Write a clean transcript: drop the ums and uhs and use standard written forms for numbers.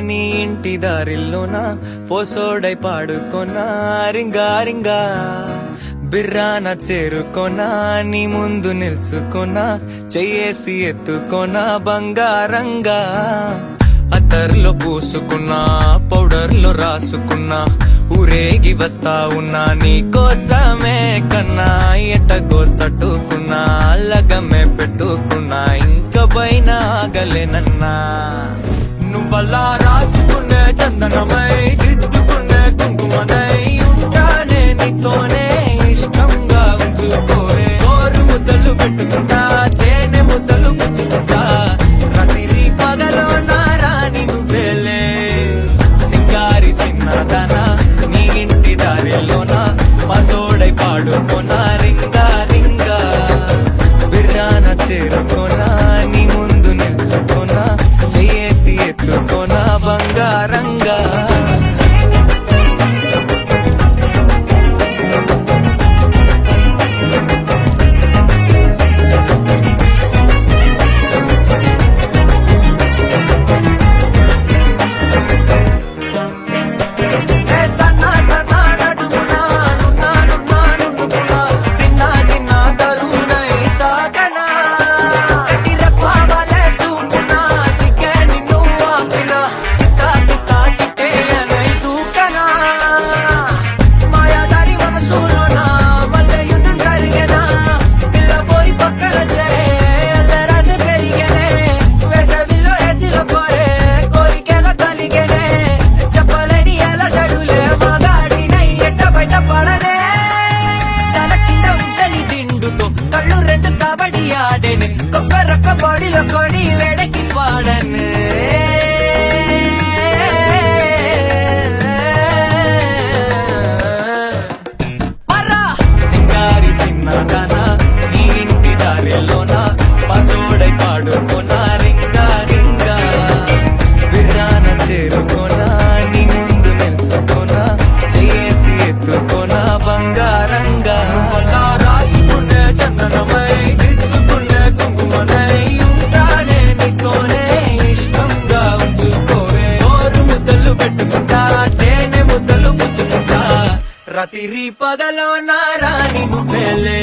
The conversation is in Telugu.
నీ ఇంటి దారిల్లోనా పోసోడై పాడుకొనా రింగా రింగా బిర్రాన చేరుకొనా నీ ముందు నిల్చుకొనా చెయ్యేసి ఎత్తుకొనా బంగారంగా అత్తర్లో పూసుకున్నా పౌడర్లో రాసుకున్నా ఊరేగి వస్తా ఉన్నా నీ కోసమే కన్నా ఎట్టగో తట్టుకున్నా లగమే పెట్టుకున్నా ఇంక పైన ఆగలేనన్నా నువ్వలా రాసుకునే చందనమై దిద్దుకునే కుంకుమనై ఉంటానే నీతోనే ఇష్టంగా ఉంచుకోవే ఓరు ముద్దలు పెట్టుకుంటా తేనె ముద్దలు గుచ్చుకుంటా రాత్రి పగలో నా రాణి నువ్వేలే సింగారి సిన్నదానా నీ ఇంటి దారిలోనా పసోడై పాడుకోనా రింగా రింగా బిర్రాన చేరుకోనా నీ ముందు నిల్చుకోనా చెయ్యేసి ఎత్తుకోనా బంగారంగా కళ్ళు రెండు కబడ్డీ ఆడేనే కొక్కరొక్క బాడీలో కొడి వేడకి పాడనే సింగారి సిన్నదానా నీ ఇంటి దారిలోనా పసోడై పాడుకోనా రింగా రింగా బిర్రాన చేరుకోనా నీ ముందు నిల్చుకోనా చెయ్యేసి ఎత్తుకోనా బంగారంగా చందనమై దిద్దుకునే కుంకుమనై ఉంటానే నీతోనే ఇష్టంగా ఉంచుకోవే ఓరు ముద్దలు పెట్టుకుంటా తేనె ముద్దలు పుచ్చుకుంటా రాత్రి పగలో నా రాణి నువ్వేలే